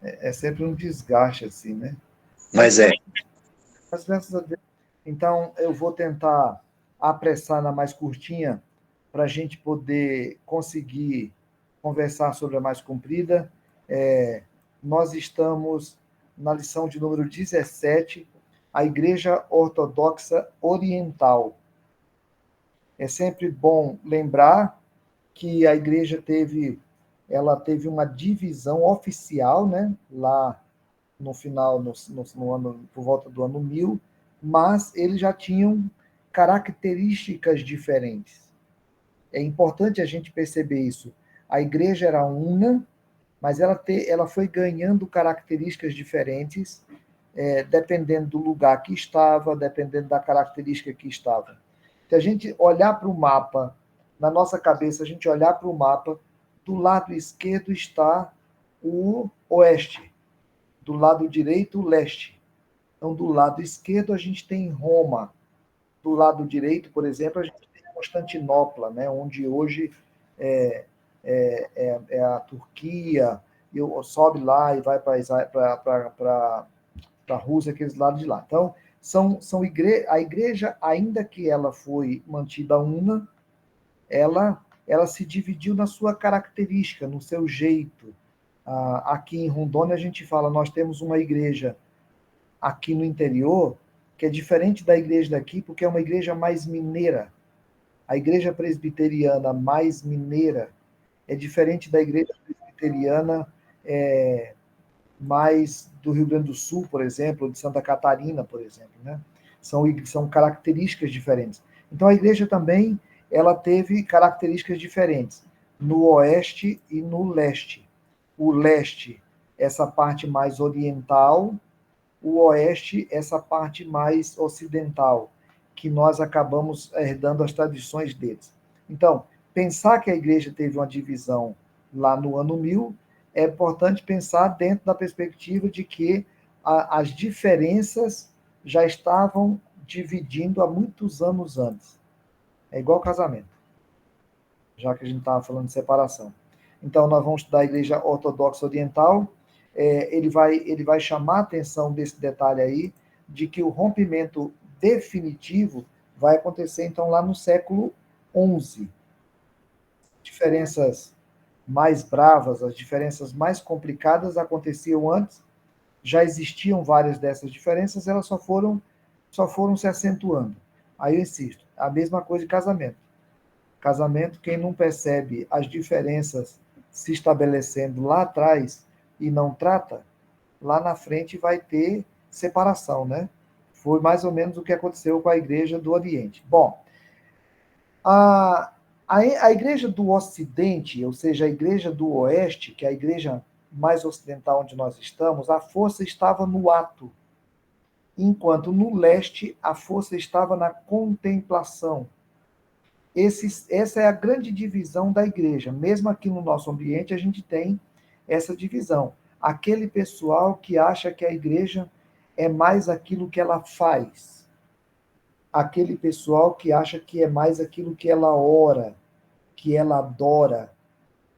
É sempre um desgaste, assim, né? Mas, Mas é. mas graças a Deus. Então, eu vou tentar apressar na mais curtinha, para a gente poder conseguir conversar sobre a mais comprida. É, nós estamos na lição de número 17, a Igreja Ortodoxa Oriental. É sempre bom lembrar que a igreja ela teve uma divisão oficial, né, lá no final, no ano, por volta do ano 1000, mas eles já tinham características diferentes. É importante a gente perceber isso. A igreja era una, mas ela foi ganhando características diferentes, dependendo do lugar que estava, dependendo da característica que estava. Se a gente olhar para o mapa, na nossa cabeça, a gente olhar para o mapa, do lado esquerdo está o oeste, do lado direito, o leste. Então, do lado esquerdo, a gente tem Roma. Do lado direito, por exemplo, a gente tem Constantinopla, né, onde hoje é, é a Turquia, e sobe lá e vai para a Rússia, aqueles lados de lá. Então, a igreja, ainda que ela foi mantida una, ela se dividiu na sua característica, no seu jeito. Aqui em Rondônia, a gente fala, nós temos uma igreja aqui no interior, que é diferente da igreja daqui, porque é uma igreja mais mineira. A igreja presbiteriana mais mineira é diferente da igreja presbiteriana é, mais do Rio Grande do Sul, por exemplo, ou de Santa Catarina, por exemplo, né? São características diferentes. Então, a igreja também ela teve características diferentes no oeste e no leste. O leste, essa parte mais oriental, o oeste, essa parte mais ocidental, que nós acabamos herdando as tradições deles. Então, pensar que a igreja teve uma divisão lá no ano 1000, é importante pensar dentro da perspectiva de que as diferenças já estavam dividindo há muitos anos antes. É igual casamento, já que a gente estava falando de separação. Então, nós vamos estudar a Igreja Ortodoxa Oriental. Ele vai chamar a atenção desse detalhe aí, de que o rompimento definitivo vai acontecer, então, lá no século XI. Diferenças mais bravas, as diferenças mais complicadas aconteciam antes, já existiam várias dessas diferenças, elas só foram se acentuando. Aí eu insisto, a mesma coisa de casamento. Casamento, quem não percebe as diferenças se estabelecendo lá atrás e não trata, lá na frente vai ter separação, né? Foi mais ou menos o que aconteceu com a igreja do Oriente. Bom, a, a igreja do Ocidente, ou seja, a igreja do Oeste, que é a igreja mais ocidental onde nós estamos, a força estava no ato, enquanto no leste a força estava na contemplação. Essa é a grande divisão da igreja. Mesmo aqui no nosso ambiente, a gente tem essa divisão. Aquele pessoal que acha que a igreja é mais aquilo que ela faz. Aquele pessoal que acha que é mais aquilo que ela ora, que ela adora,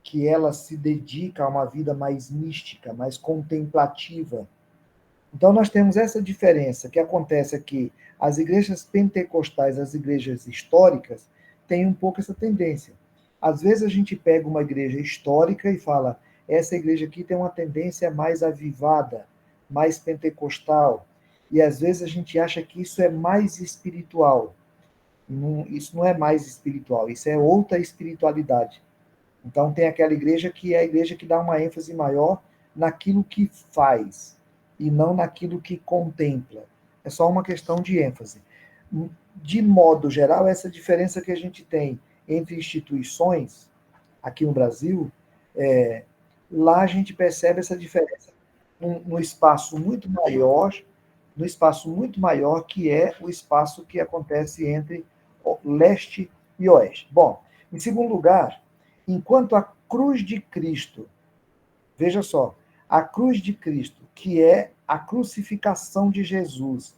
que ela se dedica a uma vida mais mística, mais contemplativa. Então, nós temos essa diferença que acontece aqui. As igrejas pentecostais, as igrejas históricas, têm um pouco essa tendência. Às vezes, a gente pega uma igreja histórica e fala: essa igreja aqui tem uma tendência mais avivada, mais pentecostal. E às vezes a gente acha que isso é mais espiritual. Não, isso não é mais espiritual, isso é outra espiritualidade. Então, tem aquela igreja que é a igreja que dá uma ênfase maior naquilo que faz e não naquilo que contempla. É só uma questão de ênfase. De modo geral, essa diferença que a gente tem entre instituições aqui no Brasil, lá a gente percebe essa diferença no espaço muito maior, no espaço muito maior que é o espaço que acontece entre leste e oeste. Bom, em segundo lugar, enquanto a cruz de Cristo, veja só, a cruz de Cristo, que é a crucificação de Jesus,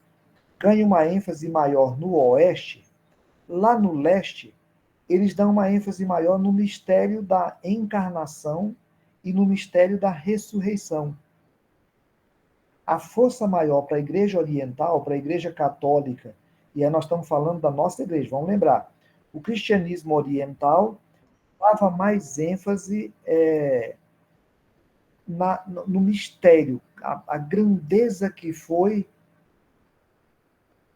ganha uma ênfase maior no oeste, lá no leste, eles dão uma ênfase maior no mistério da encarnação e no mistério da ressurreição. A força maior para a igreja oriental, para a igreja católica, e aí nós estamos falando da nossa igreja, vamos lembrar, o cristianismo oriental dava mais ênfase no mistério, a grandeza que foi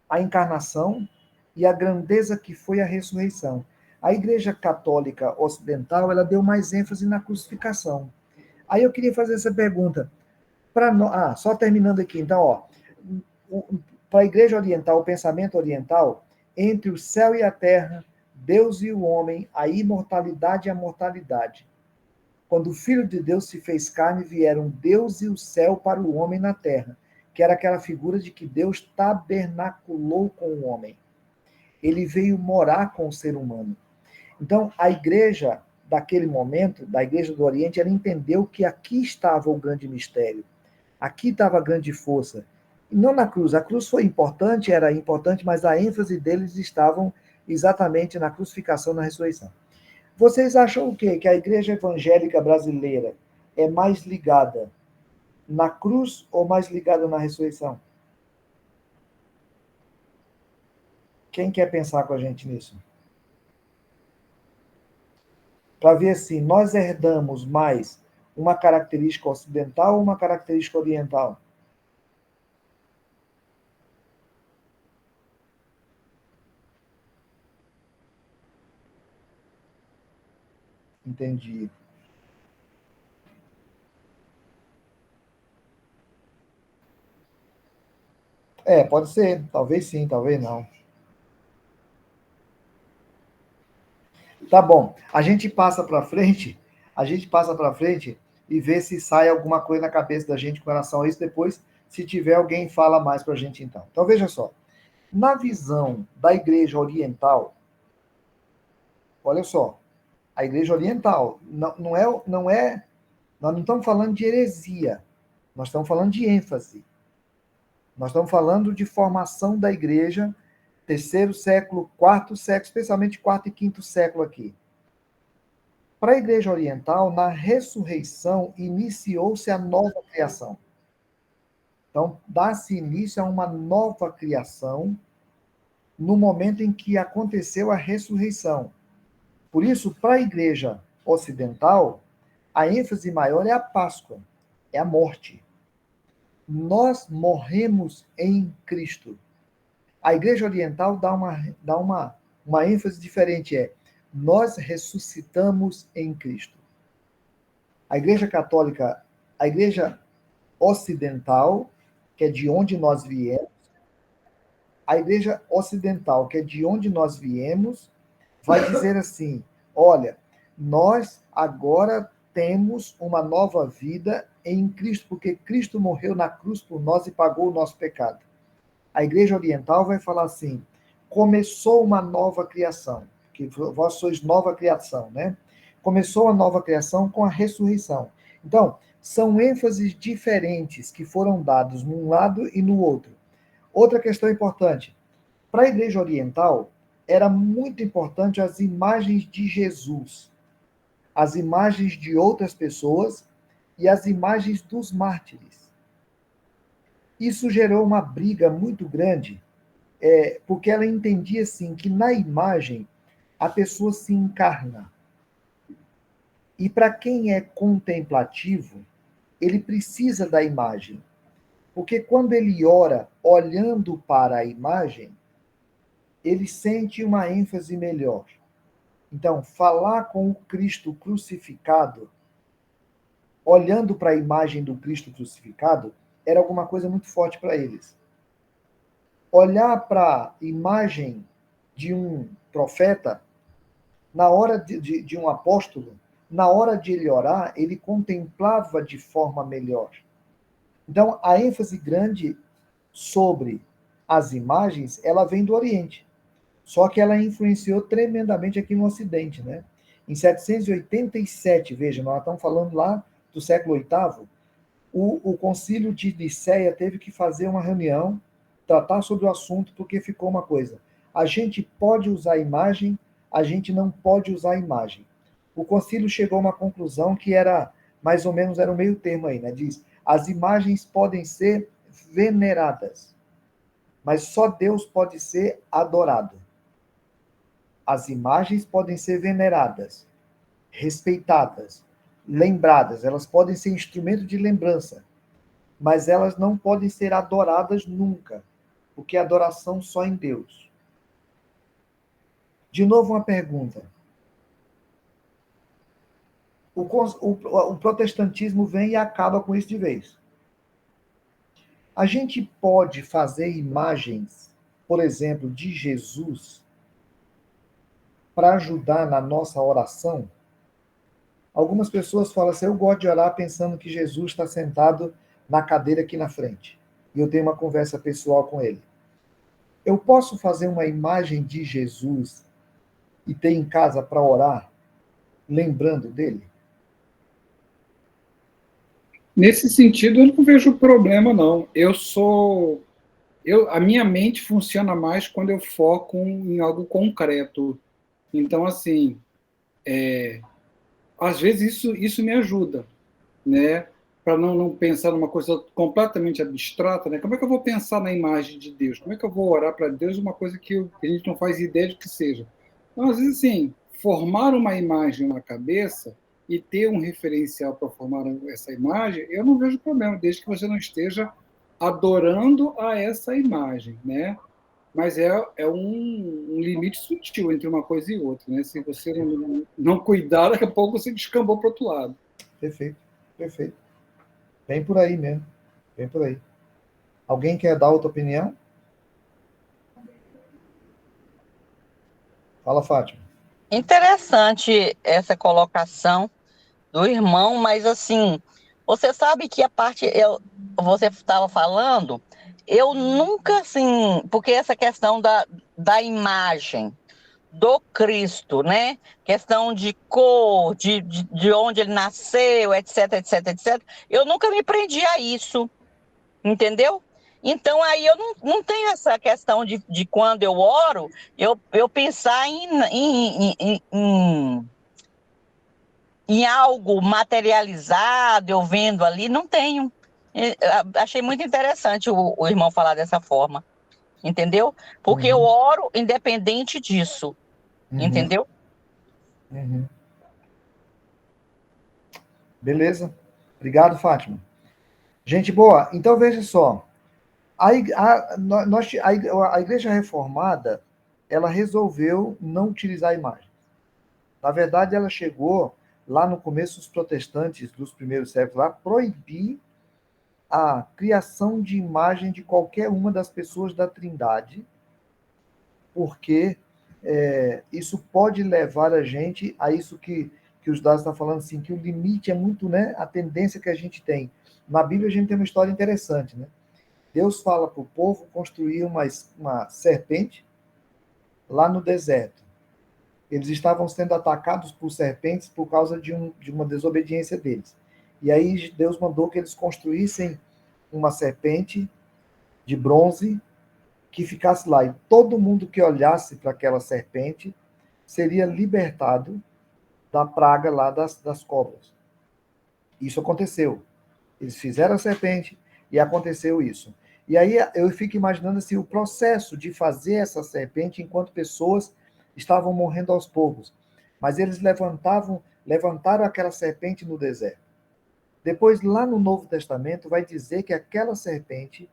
a encarnação e a grandeza que foi a ressurreição. A Igreja Católica Ocidental, ela deu mais ênfase na crucificação. Aí eu queria fazer essa pergunta. Só terminando aqui, então, para a Igreja Oriental, o pensamento oriental, entre o céu e a terra, Deus e o homem, a imortalidade e a mortalidade. Quando o Filho de Deus se fez carne, vieram Deus e o céu para o homem na terra, que era aquela figura de que Deus tabernaculou com o homem. Ele veio morar com o ser humano. Então, a igreja daquele momento, da igreja do Oriente, ela entendeu que aqui estava o grande mistério. Aqui estava a grande força. E não na cruz. A cruz foi importante, era importante, mas a ênfase deles estavam exatamente na crucificação, na ressurreição. Vocês acham o quê? Que a igreja evangélica brasileira é mais ligada na cruz ou mais ligada na ressurreição? Quem quer pensar com a gente nisso? Para ver se nós herdamos mais uma característica ocidental ou uma característica oriental. Entendi. Pode ser. Talvez sim, talvez não. Tá bom. A gente passa para frente e vê se sai alguma coisa na cabeça da gente com relação a isso depois. Se tiver alguém, fala mais para a gente então. Então veja só. Na visão da igreja oriental, olha só, a igreja oriental nós não estamos falando de heresia, nós estamos falando de ênfase. Nós estamos falando de formação da igreja, terceiro século, quarto século, especialmente quarto e quinto século aqui. Para a igreja oriental, na ressurreição, iniciou-se a nova criação. Então, dá-se início a uma nova criação no momento em que aconteceu a ressurreição. Por isso, para a igreja ocidental, a ênfase maior é a Páscoa, é a morte. Nós morremos em Cristo. A igreja oriental dá uma ênfase diferente, nós ressuscitamos em Cristo. A igreja católica, a igreja ocidental, que é de onde nós viemos, a igreja ocidental, que é de onde nós viemos, vai dizer assim: olha, nós agora temos uma nova vida em Cristo, porque Cristo morreu na cruz por nós e pagou o nosso pecado. A igreja oriental vai falar assim: começou uma nova criação, que vós sois nova criação, né? Começou a nova criação com a ressurreição. Então, são ênfases diferentes que foram dados num lado e no outro. Outra questão importante: para a igreja oriental, era muito importante as imagens de Jesus, as imagens de outras pessoas e as imagens dos mártires. Isso gerou uma briga muito grande, porque ela entendia assim que na imagem a pessoa se encarna. E para quem é contemplativo, ele precisa da imagem. Porque quando ele ora olhando para a imagem, ele sente uma ênfase melhor. Então, falar com o Cristo crucificado, olhando para a imagem do Cristo crucificado, era alguma coisa muito forte para eles. Olhar para a imagem de um profeta, na hora de um apóstolo, na hora de ele orar, ele contemplava de forma melhor. Então, a ênfase grande sobre as imagens, ela vem do Oriente. Só que ela influenciou tremendamente aqui no Ocidente, né? Em 787, veja, nós estamos falando lá do século VIII, o concílio de Nicéia teve que fazer uma reunião, tratar sobre o assunto, porque ficou uma coisa: a gente pode usar a imagem, a gente não pode usar a imagem. O concílio chegou a uma conclusão que era, mais ou menos, era o meio termo aí, né? Diz, as imagens podem ser veneradas. Mas só Deus pode ser adorado. As imagens podem ser veneradas, respeitadas, lembradas. Elas podem ser instrumento de lembrança, mas elas não podem ser adoradas nunca, porque a adoração só em Deus. De novo, uma pergunta. O protestantismo vem e acaba com isso de vez. A gente pode fazer imagens, por exemplo, de Jesus, para ajudar na nossa oração? Algumas pessoas falam assim, eu gosto de orar pensando que Jesus está sentado na cadeira aqui na frente. E eu tenho uma conversa pessoal com ele. Eu posso fazer uma imagem de Jesus e ter em casa para orar, lembrando dele? Nesse sentido, eu não vejo problema, não. A minha mente funciona mais quando eu foco em algo concreto. Então, assim, às vezes isso me ajuda, né? Para não pensar numa coisa completamente abstrata, né? Como é que eu vou pensar na imagem de Deus? Como é que eu vou orar para Deus uma coisa que a gente não faz ideia de que seja? Então, às vezes, assim, formar uma imagem na cabeça e ter um referencial para formar essa imagem, eu não vejo problema, desde que você não esteja adorando a essa imagem, né? Mas é um limite sutil entre uma coisa e outra, né? Se você não cuidar, daqui a pouco você descambou para o outro lado. Perfeito, perfeito. Bem por aí mesmo, bem por aí. Alguém quer dar outra opinião? Fala, Fátima. Interessante essa colocação do irmão, mas assim, você sabe que você estava falando, eu nunca assim, porque essa questão da imagem do Cristo, né? Questão de cor, de onde ele nasceu, etc, etc, etc. Eu nunca me prendi a isso, entendeu? Então, aí eu não tenho essa questão de quando eu oro, eu pensar em algo materializado, eu vendo ali, não tenho. Achei muito interessante o irmão falar dessa forma, entendeu? Porque eu Uhum, oro independente disso, uhum, entendeu? uhum. Beleza. Obrigado, Fátima. Gente boa, então veja só. A Igreja Reformada, ela resolveu não utilizar a imagem. Na verdade, ela chegou lá no começo dos protestantes dos primeiros séculos a proibir a criação de imagem de qualquer uma das pessoas da Trindade, porque isso pode levar a gente a isso que os dados estão falando, assim, que o limite é muito, né, a tendência que a gente tem. Na Bíblia a gente tem uma história interessante, né? Deus fala para o povo construir uma serpente lá no deserto. Eles estavam sendo atacados por serpentes por causa de uma desobediência deles. E aí Deus mandou que eles construíssem uma serpente de bronze que ficasse lá. E todo mundo que olhasse para aquela serpente seria libertado da praga lá das cobras. Isso aconteceu. Eles fizeram a serpente e aconteceu isso. E aí eu fico imaginando assim, o processo de fazer essa serpente enquanto pessoas estavam morrendo aos poucos. Mas eles levantaram aquela serpente no deserto. Depois, lá no Novo Testamento, vai dizer que aquela serpente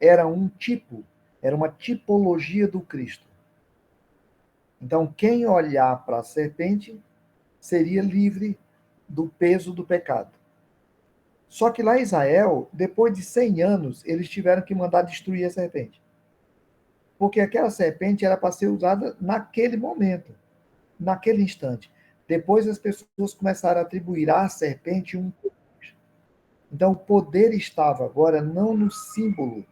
era um tipo, era uma tipologia do Cristo. Então, quem olhar para a serpente seria livre do peso do pecado. Só que lá em Israel, depois de 100 anos, eles tiveram que mandar destruir a serpente. Porque aquela serpente era para ser usada naquele momento, naquele instante. Depois as pessoas começaram a atribuir à serpente um poder. Então o poder estava agora não no símbolo,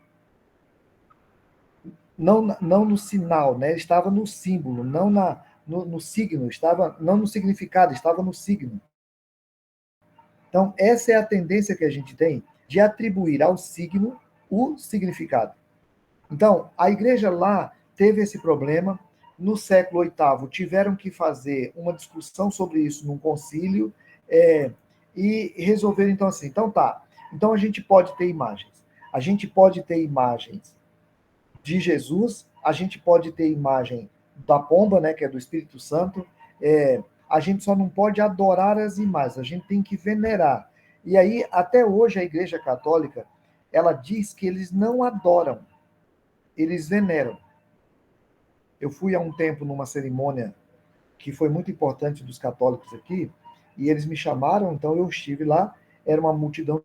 não no sinal, né? Estava no símbolo, não no signo, estava não no significado, estava no signo. Então, essa é a tendência que a gente tem de atribuir ao signo o significado. Então, a igreja lá teve esse problema. No século VIII, tiveram que fazer uma discussão sobre isso num concílio e resolveram, então, assim, então tá, então a gente pode ter imagens. A gente pode ter imagens de Jesus, a gente pode ter imagem da pomba, né, que é do Espírito Santo, a gente só não pode adorar as imagens, a gente tem que venerar. E aí, até hoje, a Igreja Católica, ela diz que eles não adoram, eles veneram. Eu fui há um tempo numa cerimônia que foi muito importante dos católicos aqui, e eles me chamaram, então eu estive lá, era uma multidão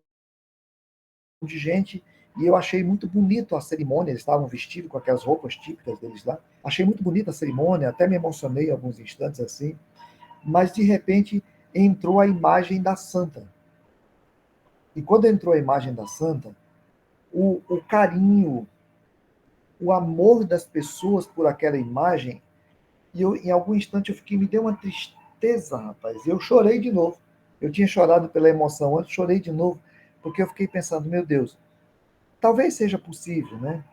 de gente, e eu achei muito bonito a cerimônia, eles estavam vestidos com aquelas roupas típicas deles lá, achei muito bonita a cerimônia, até me emocionei em alguns instantes assim, mas de repente entrou a imagem da santa. E quando entrou a imagem da santa, o carinho, o amor das pessoas por aquela imagem, e eu, em algum instante, me deu uma tristeza, rapaz. Eu chorei de novo. Eu tinha chorado pela emoção antes, chorei de novo, porque eu fiquei pensando, meu Deus, talvez seja possível, né?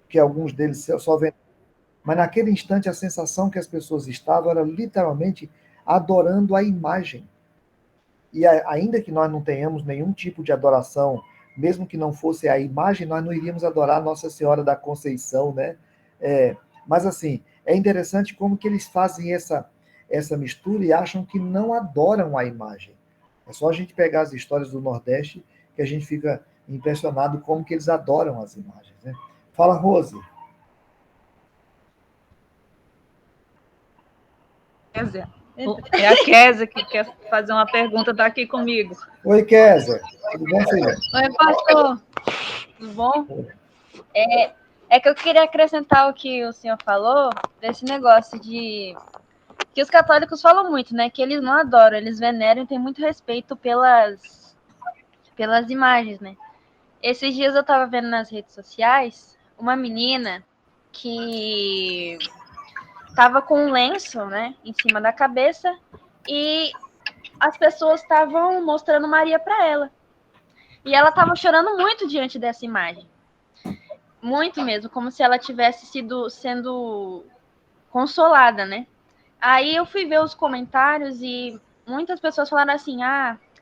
Que alguns deles só venham. Mas naquele instante, a sensação que as pessoas estavam era literalmente adorando a imagem. E ainda que nós não tenhamos nenhum tipo de adoração, mesmo que não fosse a imagem, nós não iríamos adorar Nossa Senhora da Conceição, né? Mas assim, é interessante como que eles fazem essa mistura e acham que não adoram a imagem. É só a gente pegar as histórias do Nordeste que a gente fica impressionado como que eles adoram as imagens, né? Fala, Rose. Kézia. É a Kézia que quer fazer uma pergunta, está aqui comigo. Oi, Kézia. Tudo bom, filha? Oi, pastor. Tudo bom? É que eu queria acrescentar o que o senhor falou, desse negócio de... que os católicos falam muito, né? Que eles não adoram, eles veneram e têm muito respeito pelas imagens, né? Esses dias eu estava vendo nas redes sociais uma menina que estava com um lenço, né, em cima da cabeça, e as pessoas estavam mostrando Maria para ela. E ela estava chorando muito diante dessa imagem. Muito mesmo, como se ela tivesse sendo consolada, né? Aí eu fui ver os comentários e muitas pessoas falaram assim,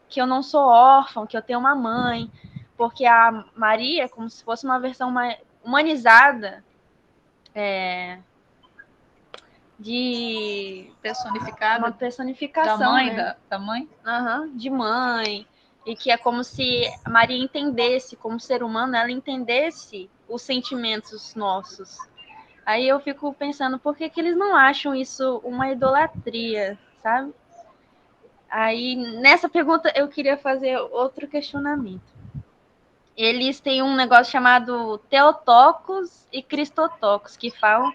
que eu não sou órfã, que eu tenho uma mãe, porque a Maria é como se fosse uma versão humanizada de Personificada. uma personificação, Da mãe, né? da mãe? De mãe, e que é como se a Maria entendesse, como ser humano, ela entendesse os sentimentos nossos. Aí eu fico pensando, por que eles não acham isso uma idolatria, sabe? Aí, nessa pergunta, eu queria fazer outro questionamento. Eles têm um negócio chamado Theotokos e Cristotokos, que falam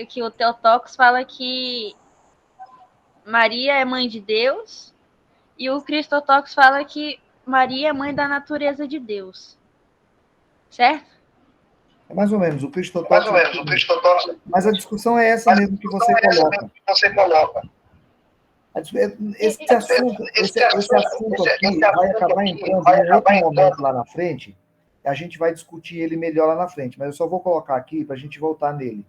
que o Theotokos fala que Maria é mãe de Deus, e o Cristotokos fala que Maria é mãe da natureza de Deus. Certo? É mais ou menos, o Cristotóxico. Mas a discussão é essa mesmo que você coloca. Esse assunto aqui vai acabar entrando em outro momento lá na frente. A gente vai discutir ele melhor lá na frente, mas eu só vou colocar aqui para a gente voltar nele.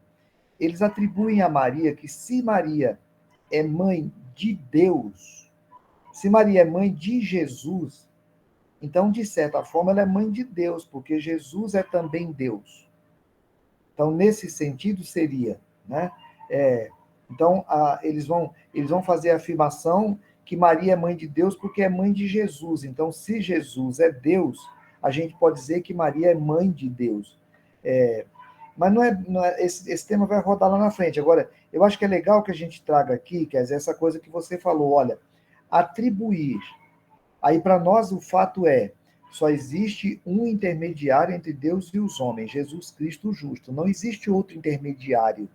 Eles atribuem a Maria que se Maria é mãe de Deus, se Maria é mãe de Jesus, então, de certa forma, ela é mãe de Deus, porque Jesus é também Deus. Então, nesse sentido, seria, né? Então, eles vão fazer a afirmação que Maria é mãe de Deus porque é mãe de Jesus. Então, se Jesus é Deus, a gente pode dizer que Maria é mãe de Deus. Mas não é esse tema vai rodar lá na frente. Agora, eu acho que é legal que a gente traga aqui, quer dizer, essa coisa que você falou, olha, atribuir. Aí, para nós, o fato só existe um intermediário entre Deus e os homens, Jesus Cristo justo. Não existe outro intermediário.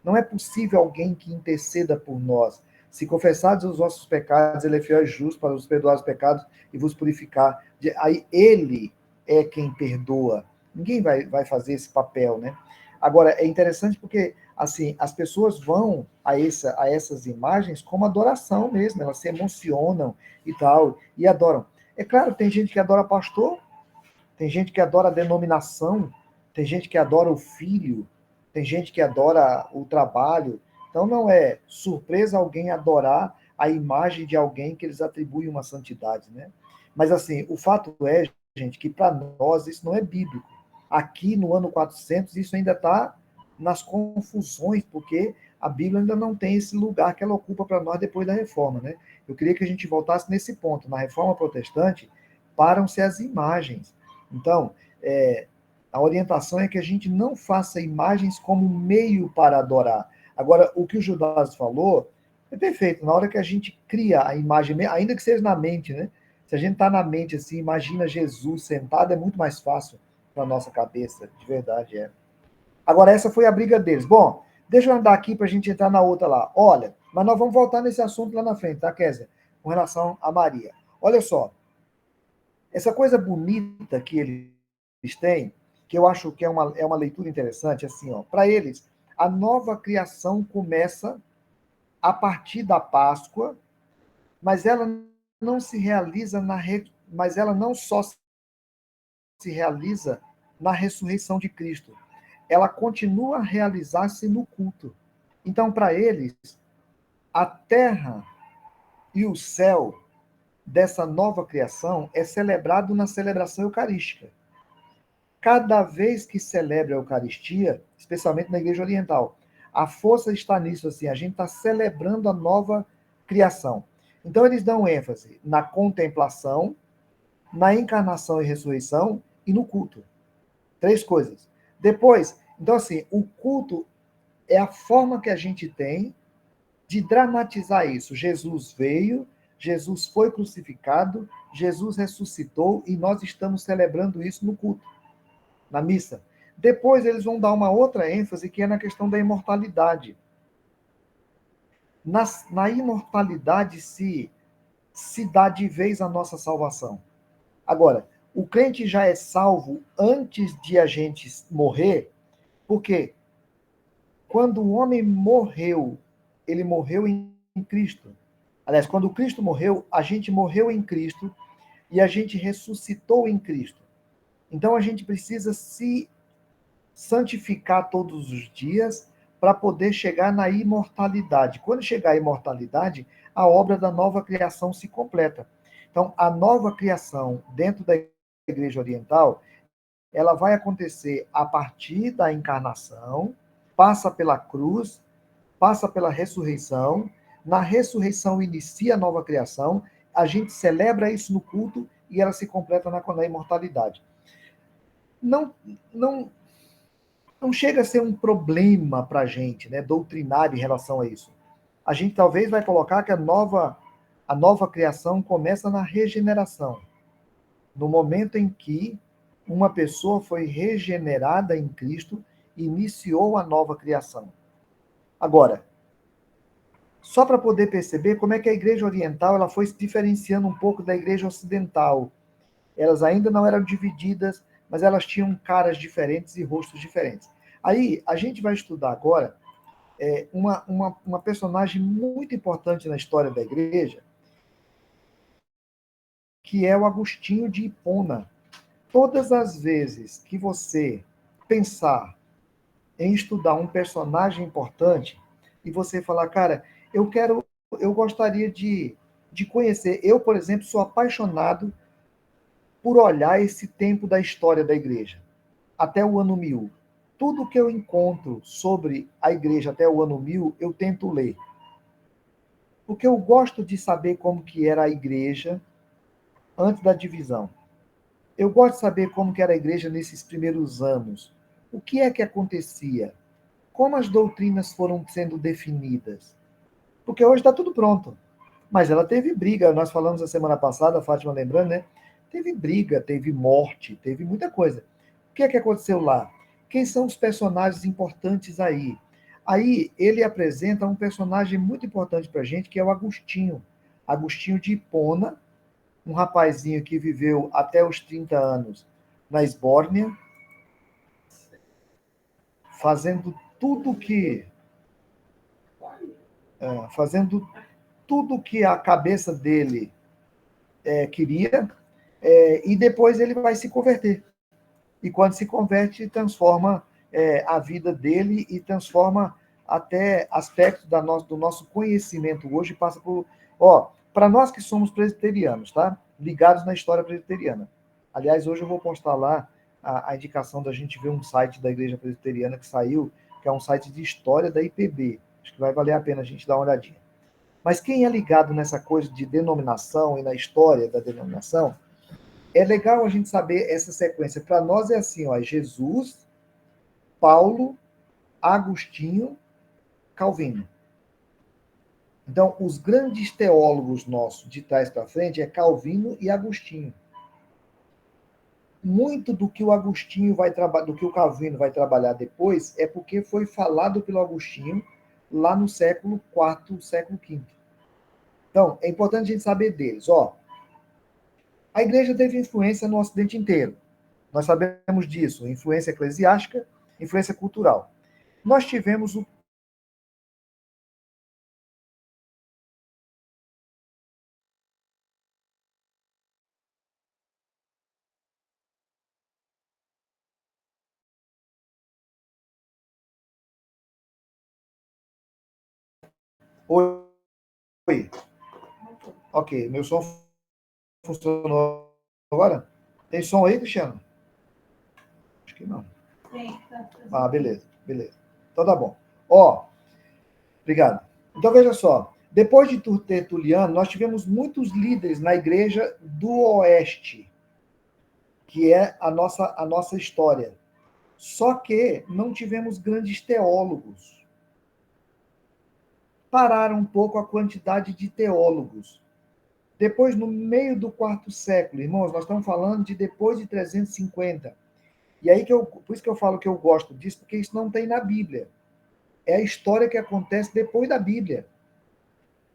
Não é possível alguém que interceda por nós. Se confessares os vossos pecados, ele é fiel e justo para vos perdoar os pecados e vos purificar. Aí ele é quem perdoa. Ninguém vai fazer esse papel, né? Agora, é interessante porque, assim, as pessoas vão a essas imagens como adoração mesmo. Elas se emocionam e tal, e adoram. É claro, tem gente que adora pastor, tem gente que adora a denominação, tem gente que adora o filho, tem gente que adora o trabalho. Então não é surpresa alguém adorar a imagem de alguém que eles atribuem uma santidade, né? Mas assim, o fato é, gente, que para nós isso não é bíblico. aqui no ano 400, isso ainda está nas confusões, porque a Bíblia ainda não tem esse lugar que ela ocupa para nós depois da Reforma, né? Eu queria que a gente voltasse nesse ponto. Na Reforma Protestante, param-se as imagens. Então, a orientação é que a gente não faça imagens como meio para adorar. Agora, o que o Judas falou é perfeito. Na hora que a gente cria a imagem, ainda que seja na mente, né? Se a gente está na mente assim, imagina Jesus sentado, é muito mais fácil para a nossa cabeça, de verdade, é. Agora, essa foi a briga deles. Bom, deixa eu andar aqui para a gente entrar na outra lá. Olha, mas nós vamos voltar nesse assunto lá na frente, tá, Kézia? Com relação a Maria. Olha só, essa coisa bonita que eles têm, que eu acho que é uma leitura interessante, assim, ó, para eles, a nova criação começa a partir da Páscoa, mas ela não se realiza mas ela não só se realiza na ressurreição de Cristo. Ela continua a realizar-se no culto. Então, para eles, a terra e o céu dessa nova criação é celebrado na celebração eucarística. Cada vez que celebra a Eucaristia, especialmente na Igreja Oriental, a força está nisso, assim, a gente está celebrando a nova criação. Então, eles dão ênfase na contemplação, na encarnação e ressurreição e no culto. 3 coisas. Depois, então, assim, o culto é a forma que a gente tem de dramatizar isso. Jesus veio, Jesus foi crucificado, Jesus ressuscitou e nós estamos celebrando isso no culto, na missa. Depois eles vão dar uma outra ênfase que é na questão da imortalidade. Na imortalidade se dá de vez a nossa salvação. Agora, o crente já é salvo antes de a gente morrer, porque quando o homem morreu, ele morreu em Cristo. Aliás, quando Cristo morreu, a gente morreu em Cristo e a gente ressuscitou em Cristo. Então a gente precisa se santificar todos os dias para poder chegar na imortalidade. Quando chegar à imortalidade, a obra da nova criação se completa. Então, a nova criação dentro da Igreja Oriental, ela vai acontecer a partir da encarnação, passa pela cruz, passa pela ressurreição, na ressurreição inicia a nova criação, a gente celebra isso no culto e ela se completa na imortalidade. Não chega a ser um problema para a gente, né, doutrinário em relação a isso. A gente talvez vai colocar que a nova criação começa na regeneração, no momento em que uma pessoa foi regenerada em Cristo e iniciou a nova criação. Agora, só para poder perceber como é que a Igreja Oriental ela foi se diferenciando um pouco da Igreja Ocidental. Elas ainda não eram divididas, mas elas tinham caras diferentes e rostos diferentes. Aí, a gente vai estudar agora uma personagem muito importante na história da Igreja, que é o Agostinho de Hipona. Todas as vezes que você pensar em estudar um personagem importante e você falar, cara, eu gostaria de conhecer. Eu, por exemplo, sou apaixonado por olhar esse tempo da história da igreja, até o ano 1000. Tudo que eu encontro sobre a igreja até o ano 1000, eu tento ler. Porque eu gosto de saber como que era a igreja antes da divisão. Eu gosto de saber como que era a igreja nesses primeiros anos. O que é que acontecia? Como as doutrinas foram sendo definidas? Porque hoje está tudo pronto. Mas ela teve briga. Nós falamos a semana passada, a Fátima lembrando, né? Teve briga, teve morte, teve muita coisa. O que é que aconteceu lá? Quem são os personagens importantes aí? Aí ele apresenta um personagem muito importante para a gente, que é o Agostinho. Agostinho de Hipona, um rapazinho que viveu até os 30 anos na Esbórnia, fazendo tudo que a cabeça dele queria, e depois ele vai se converter. E quando se converte, transforma a vida dele e transforma até aspectos do nosso conhecimento hoje, passa por... para nós que somos presbiterianos, tá? Ligados na história presbiteriana. Aliás, hoje eu vou postar lá a indicação da gente ver um site da Igreja Presbiteriana que saiu, que é um site de história da IPB. Acho que vai valer a pena a gente dar uma olhadinha. Mas quem é ligado nessa coisa de denominação e na história da denominação, é legal a gente saber essa sequência. Para nós é assim, ó, Jesus, Paulo, Agostinho, Calvino. Então, os grandes teólogos nossos de trás para frente é Calvino e Agostinho. Muito do que o Agostinho do que o Calvino vai trabalhar depois é porque foi falado pelo Agostinho lá no século IV, século V. Então, é importante a gente saber deles. Ó, a igreja teve influência no Ocidente inteiro. Nós sabemos disso. Influência eclesiástica, influência cultural. Nós tivemos o Oi. Ok, meu som funcionou agora? Tem som aí, Cristiano? Acho que não. Sim. Ah, beleza. Então tá bom. Ó, obrigado. Então veja só, depois de Tertuliano, nós tivemos muitos líderes na igreja do Oeste, que é a nossa história. Só que não tivemos grandes teólogos. Pararam um pouco a quantidade de teólogos. Depois, no meio do quarto século, irmãos, nós estamos falando de depois de 350. E aí por isso que eu falo que eu gosto disso, porque isso não tem na Bíblia. É a história que acontece depois da Bíblia.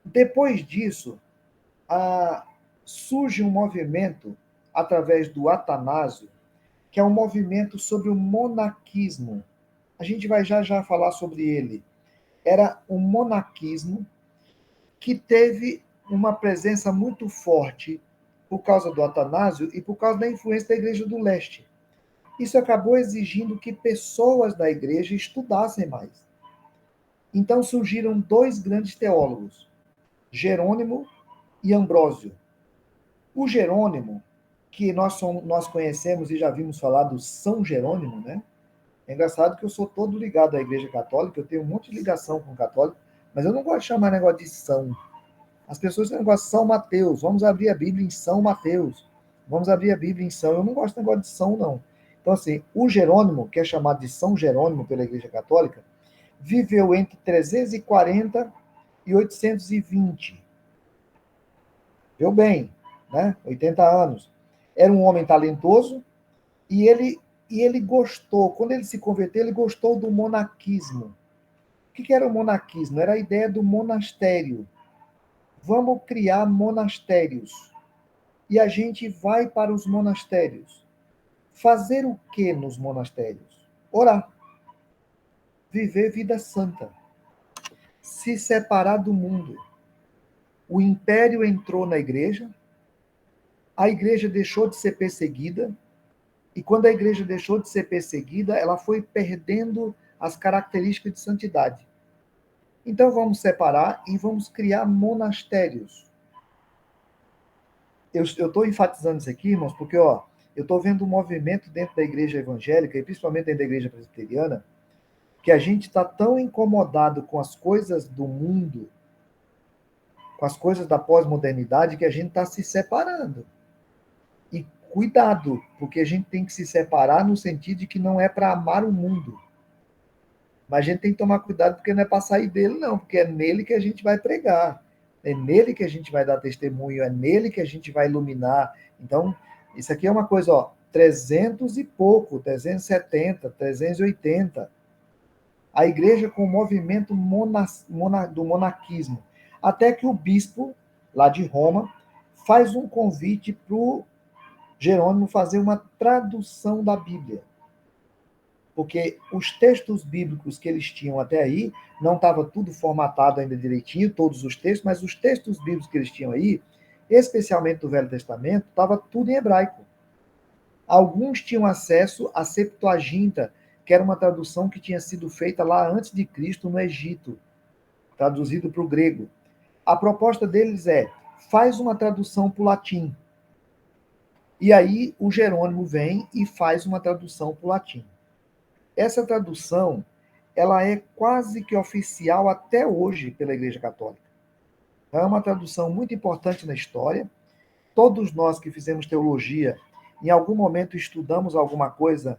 Depois disso, surge um movimento através do Atanásio, que é um movimento sobre o monarquismo. A gente vai já falar sobre ele. Era um monarquismo que teve uma presença muito forte por causa do Atanásio e por causa da influência da Igreja do Leste. Isso acabou exigindo que pessoas da igreja estudassem mais. Então surgiram dois grandes teólogos, Jerônimo e Ambrósio. O Jerônimo, que nós conhecemos e já vimos falar do São Jerônimo, né? É engraçado que eu sou todo ligado à Igreja Católica, eu tenho um monte de ligação com o católico, mas eu não gosto de chamar negócio de São. As pessoas têm negócio de São Mateus, vamos abrir a Bíblia em São Mateus, vamos abrir a Bíblia em São. Eu não gosto de negócio de São, não. Então, assim, o Jerônimo, que é chamado de São Jerônimo pela Igreja Católica, viveu entre 340 e 820. Viveu bem, né? 80 anos. Era um homem talentoso e ele gostou, quando ele se converteu, ele gostou do monarquismo. O que era o monarquismo? Era a ideia do monastério. Vamos criar monastérios. E a gente vai para os monastérios. Fazer o que nos monastérios? Orar. Viver vida santa. Se separar do mundo. O império entrou na igreja, a igreja deixou de ser perseguida, e quando a igreja deixou de ser perseguida, ela foi perdendo as características de santidade. Então vamos separar e vamos criar monastérios. Eu estou enfatizando isso aqui, irmãos, porque eu estou vendo um movimento dentro da igreja evangélica, e principalmente dentro da igreja presbiteriana, que a gente está tão incomodado com as coisas do mundo, com as coisas da pós-modernidade, que a gente está se separando. E cuidado, porque a gente tem que se separar no sentido de que não é para amar o mundo. Mas a gente tem que tomar cuidado, porque não é para sair dele, não, porque é nele que a gente vai pregar. É nele que a gente vai dar testemunho, é nele que a gente vai iluminar. Então, isso aqui é uma coisa, 300 e pouco, 370, 380. A igreja com o movimento do monarquismo. Até que o bispo, lá de Roma, faz um convite para o Jerônimo fazer uma tradução da Bíblia. Porque os textos bíblicos que eles tinham até aí, não estava tudo formatado ainda direitinho, todos os textos, mas os textos bíblicos que eles tinham aí, especialmente do Velho Testamento, estava tudo em hebraico. Alguns tinham acesso à Septuaginta, que era uma tradução que tinha sido feita lá antes de Cristo no Egito, traduzido para o grego. A proposta deles é, faz uma tradução para o latim. E aí o Jerônimo vem e faz uma tradução para o latim. Essa tradução, ela é quase que oficial até hoje pela Igreja Católica. É uma tradução muito importante na história. Todos nós que fizemos teologia, em algum momento estudamos alguma coisa,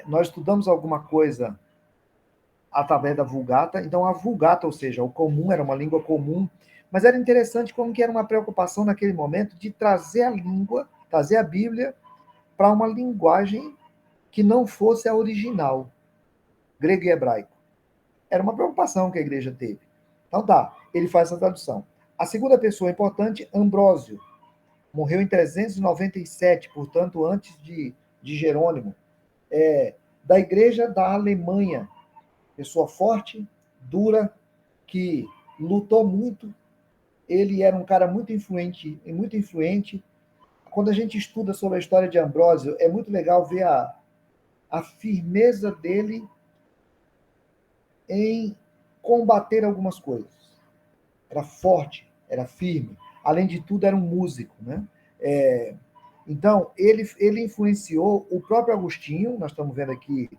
nós estudamos alguma coisa através da Vulgata. Então, a Vulgata, ou seja, o comum, era uma língua comum, mas era interessante como que era uma preocupação naquele momento de trazer a língua, trazer a Bíblia para uma linguagem que não fosse a original, grego e hebraico. Era uma preocupação que a igreja teve. Então tá, ele faz essa tradução. A segunda pessoa importante, Ambrósio, morreu em 397, portanto, antes de Jerônimo, da igreja da Alemanha, pessoa forte, dura, que lutou muito. Ele era um cara muito influente, muito influente. Quando a gente estuda sobre a história de Ambrósio, é muito legal ver a firmeza dele em combater algumas coisas. Era forte, era firme. Além de tudo, era um músico, né? Então, ele influenciou o próprio Agostinho. Nós estamos vendo aqui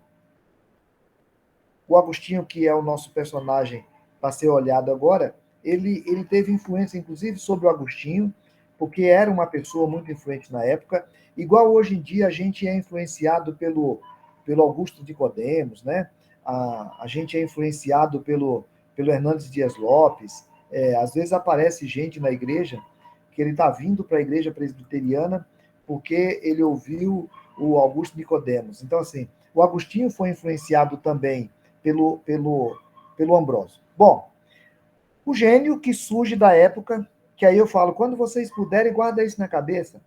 o Agostinho, que é o nosso personagem para ser olhado agora. Ele teve influência, inclusive, sobre o Agostinho, porque era uma pessoa muito influente na época. Igual hoje em dia a gente é influenciado pelo Augusto Nicodemos, né? A gente é influenciado pelo Hernandes Dias Lopes. Às vezes aparece gente na igreja que ele está vindo para a igreja presbiteriana porque ele ouviu o Augusto Nicodemos. Então, assim, o Agostinho foi influenciado também pelo Ambrósio. Bom, o gênio que surge da época, que aí eu falo, quando vocês puderem, guarda isso na cabeça.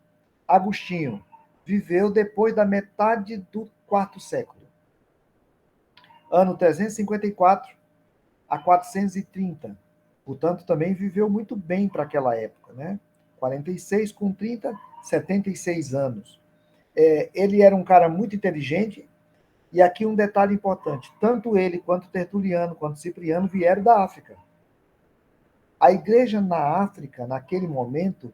Agostinho viveu depois da metade do quarto século. Ano 354 a 430. Portanto, também viveu muito bem para aquela época, né? 46 com 30, 76 anos. Ele era um cara muito inteligente, e aqui um detalhe importante, tanto ele quanto Tertuliano, quanto Cipriano vieram da África. A igreja na África, naquele momento,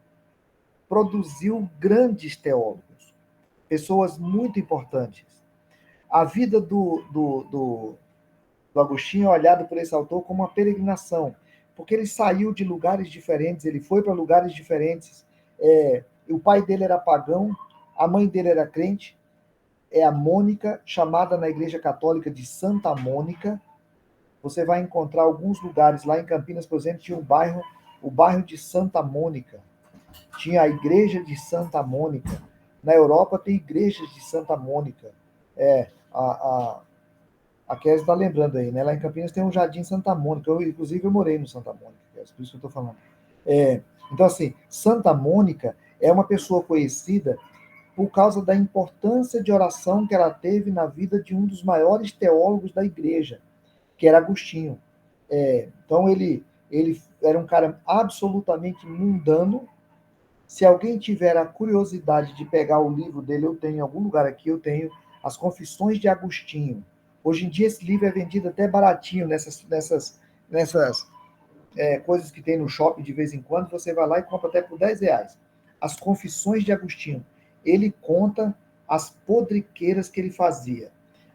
produziu grandes teólogos, pessoas muito importantes. A vida do Agostinho é olhada por esse autor como uma peregrinação, porque ele saiu de lugares diferentes, ele foi para lugares diferentes. O pai dele era pagão, a mãe dele era crente, é a Mônica, chamada na Igreja Católica de Santa Mônica. Você vai encontrar alguns lugares, lá em Campinas, por exemplo, tinha o bairro de Santa Mônica, tinha a Igreja de Santa Mônica. Na Europa tem igrejas de Santa Mônica. A Kézia está lembrando aí, né? Lá em Campinas tem um Jardim Santa Mônica. Inclusive, eu morei no Santa Mônica, Kézia, por isso que eu estou falando. Então, assim, Santa Mônica é uma pessoa conhecida por causa da importância de oração que ela teve na vida de um dos maiores teólogos da igreja, que era Agostinho. Então, ele era um cara absolutamente mundano. Se alguém tiver a curiosidade de pegar o livro dele, eu tenho em algum lugar aqui, eu tenho As Confissões de Agostinho. Hoje em dia, esse livro é vendido até baratinho nessas coisas que tem no shopping de vez em quando. Você vai lá e compra até por R$10. As Confissões de Agostinho. Ele conta as podriqueiras que ele fazia.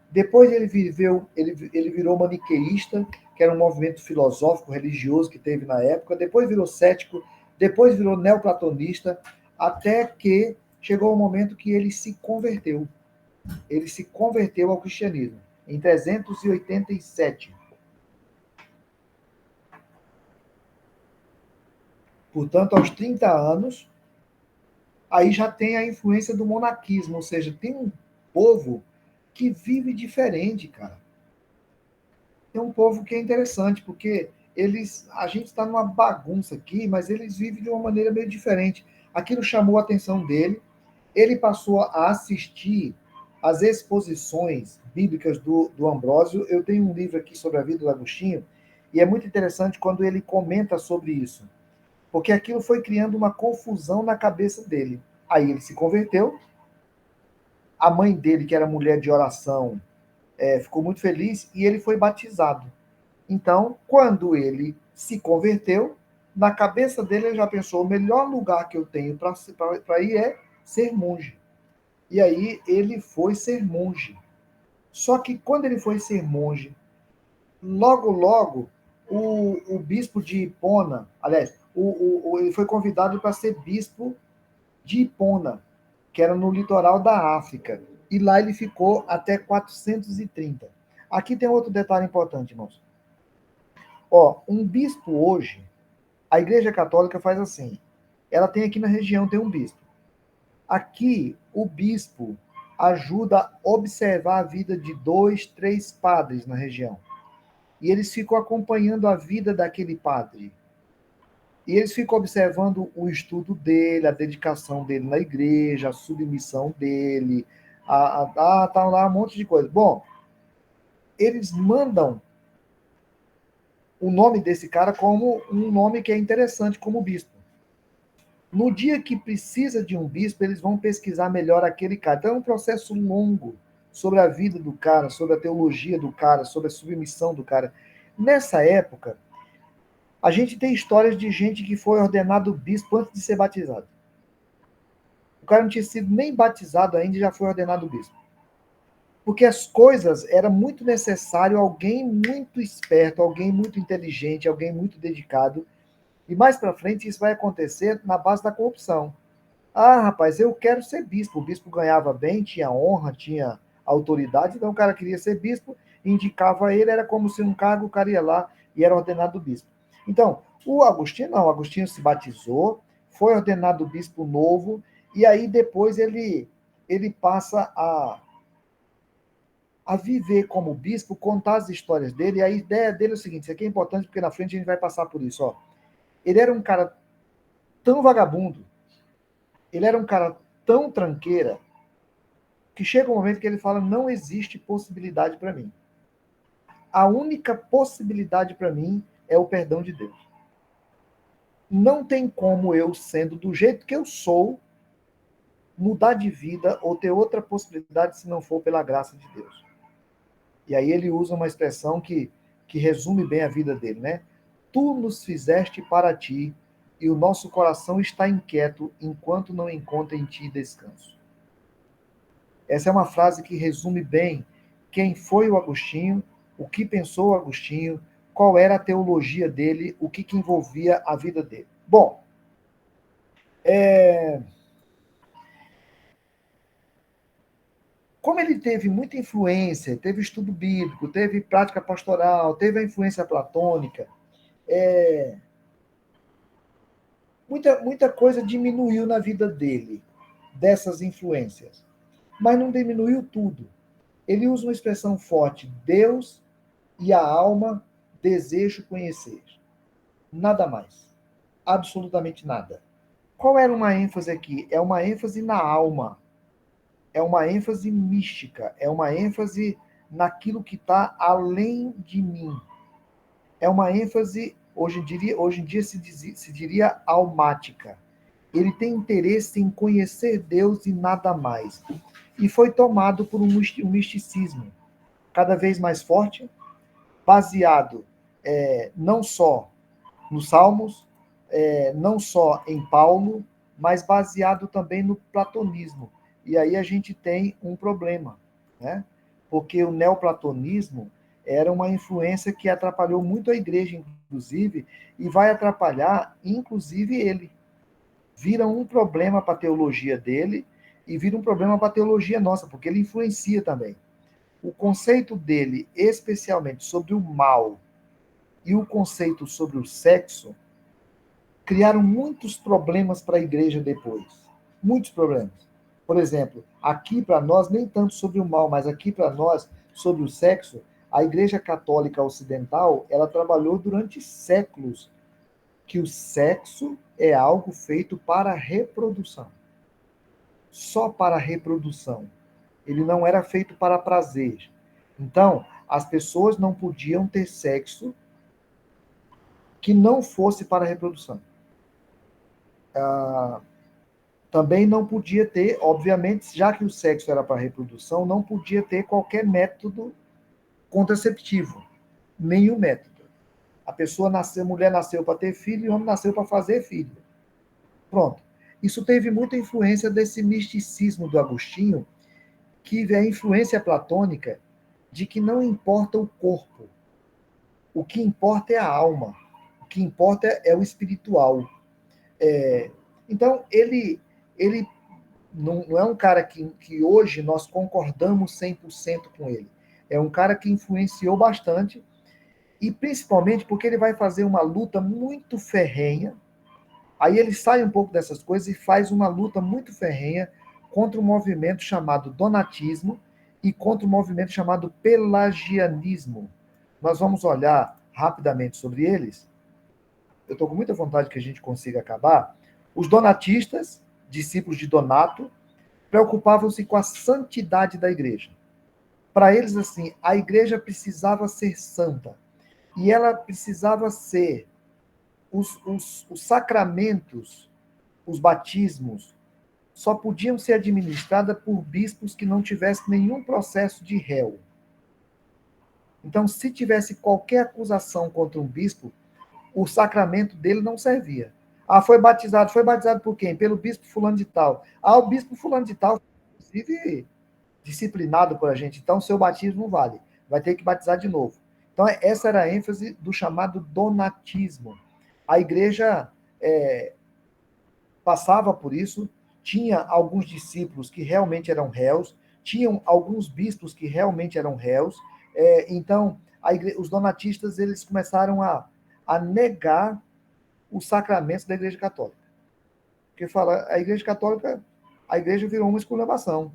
Depois ele virou maniqueísta, que era um movimento filosófico, religioso que teve na época. Depois virou cético, depois virou neoplatonista, até que chegou o momento que ele se converteu. Ele se converteu ao cristianismo, em 387. Portanto, aos 30 anos, aí já tem a influência do monaquismo, ou seja, tem um povo que vive diferente, cara. Tem um povo que é interessante, porque a gente está numa bagunça aqui, mas eles vivem de uma maneira meio diferente. Aquilo chamou a atenção dele, ele passou a assistir às exposições bíblicas do Ambrósio. Eu tenho um livro aqui sobre a vida do Agostinho, e é muito interessante quando ele comenta sobre isso, porque aquilo foi criando uma confusão na cabeça dele. Aí ele se converteu, a mãe dele, que era mulher de oração, ficou muito feliz, e ele foi batizado. Então, quando ele se converteu, na cabeça dele, ele já pensou, o melhor lugar que eu tenho para ir é ser monge. E aí ele foi ser monge. Só que quando ele foi ser monge, logo, o bispo de Hipona, aliás, ele foi convidado para ser bispo de Hipona, que era no litoral da África. E lá ele ficou até 430. Aqui tem outro detalhe importante, irmãos. Ó, um bispo hoje, a Igreja Católica faz assim. Ela tem aqui na região, tem um bispo. Aqui, o bispo ajuda a observar a vida de 2, 3 padres na região. E eles ficam acompanhando a vida daquele padre. E eles ficam observando o estudo dele, a dedicação dele na igreja, a submissão dele, tá lá um monte de coisa. Bom, eles mandam o nome desse cara como um nome que é interessante como bispo. No dia que precisa de um bispo, eles vão pesquisar melhor aquele cara. Então é um processo longo sobre a vida do cara, sobre a teologia do cara, sobre a submissão do cara. Nessa época, a gente tem histórias de gente que foi ordenado bispo antes de ser batizado. O cara não tinha sido nem batizado ainda e já foi ordenado bispo. Porque as coisas, era muito necessário alguém muito esperto, alguém muito inteligente, alguém muito dedicado. E mais para frente isso vai acontecer na base da corrupção. Ah, rapaz, eu quero ser bispo. O bispo ganhava bem, tinha honra, tinha autoridade, então o cara queria ser bispo, indicava ele, era como se um cargo, o cara ia lá e era ordenado bispo. Então, o Agostinho não, o Agostinho se batizou, foi ordenado bispo novo, e aí depois ele passa a viver como bispo, contar as histórias dele, e a ideia dele é o seguinte, isso aqui é importante porque na frente a gente vai passar por isso, ó. Ele era um cara tão vagabundo, ele era um cara tão tranqueira, que chega um momento que ele fala, não existe possibilidade para mim. A única possibilidade para mim é o perdão de Deus. Não tem como eu, sendo do jeito que eu sou, mudar de vida ou ter outra possibilidade se não for pela graça de Deus. E aí ele usa uma expressão que resume bem a vida dele, né? Tu nos fizeste para ti, e o nosso coração está inquieto enquanto não encontra em ti descanso. Essa é uma frase que resume bem quem foi o Agostinho, o que pensou o Agostinho, qual era a teologia dele, o que envolvia a vida dele. Bom, como ele teve muita influência, teve estudo bíblico, teve prática pastoral, teve a influência platônica, muita coisa diminuiu na vida dele, dessas influências. Mas não diminuiu tudo. Ele usa uma expressão forte, Deus e a alma desejo conhecer. Nada mais. Absolutamente nada. Qual era uma ênfase aqui? É uma ênfase na alma. É uma ênfase mística. É uma ênfase naquilo que está além de mim. É uma ênfase, hoje em dia se diria almática. Ele tem interesse em conhecer Deus e nada mais. E foi tomado por um misticismo cada vez mais forte, baseado não só nos Salmos, não só em Paulo, mas baseado também no platonismo. E aí a gente tem um problema, né? Porque o neoplatonismo era uma influência que atrapalhou muito a igreja, inclusive, e vai atrapalhar, inclusive, ele. Vira um problema para a teologia dele e vira um problema para a teologia nossa, porque ele influencia também. O conceito dele, especialmente sobre o mal e o conceito sobre o sexo, criaram muitos problemas para a igreja depois. Muitos problemas. Por exemplo, aqui para nós, nem tanto sobre o mal, mas aqui para nós, sobre o sexo, a Igreja Católica Ocidental, ela trabalhou durante séculos que o sexo é algo feito para reprodução. Só para reprodução. Ele não era feito para prazer. Então, as pessoas não podiam ter sexo que não fosse para reprodução. Também não podia ter, obviamente, já que o sexo era para reprodução, não podia ter qualquer método contraceptivo. Nenhum método. A pessoa nasceu, mulher nasceu para ter filho e o homem nasceu para fazer filho. Pronto. Isso teve muita influência desse misticismo do Agostinho, que é a influência platônica de que não importa o corpo, o que importa é a alma, o que importa é o espiritual. Então, ele não é um cara que hoje nós concordamos 100% com ele. É um cara que influenciou bastante, e principalmente porque ele vai fazer uma luta muito ferrenha. Aí ele sai um pouco dessas coisas e faz uma luta muito ferrenha contra um movimento chamado donatismo e contra um movimento chamado pelagianismo. Nós vamos olhar rapidamente sobre eles. Eu estou com muita vontade que a gente consiga acabar. Os donatistas, discípulos de Donato, preocupavam-se com a santidade da igreja. Para eles, assim, a igreja precisava ser santa. E ela precisava ser os sacramentos, os batismos, só podiam ser administrados por bispos que não tivessem nenhum processo de réu. Então, se tivesse qualquer acusação contra um bispo, o sacramento dele não servia. Ah, foi batizado por quem? Pelo bispo fulano de tal. Ah, o bispo fulano de tal, inclusive, disciplinado por a gente. Então, seu batismo não vale. Vai ter que batizar de novo. Então, essa era a ênfase do chamado donatismo. A igreja passava por isso, tinha alguns discípulos que realmente eram réus, tinham alguns bispos que realmente eram réus. Então, os donatistas eles começaram a negar os sacramentos da Igreja Católica. Porque fala, a Igreja Católica, a igreja virou uma esculhambação.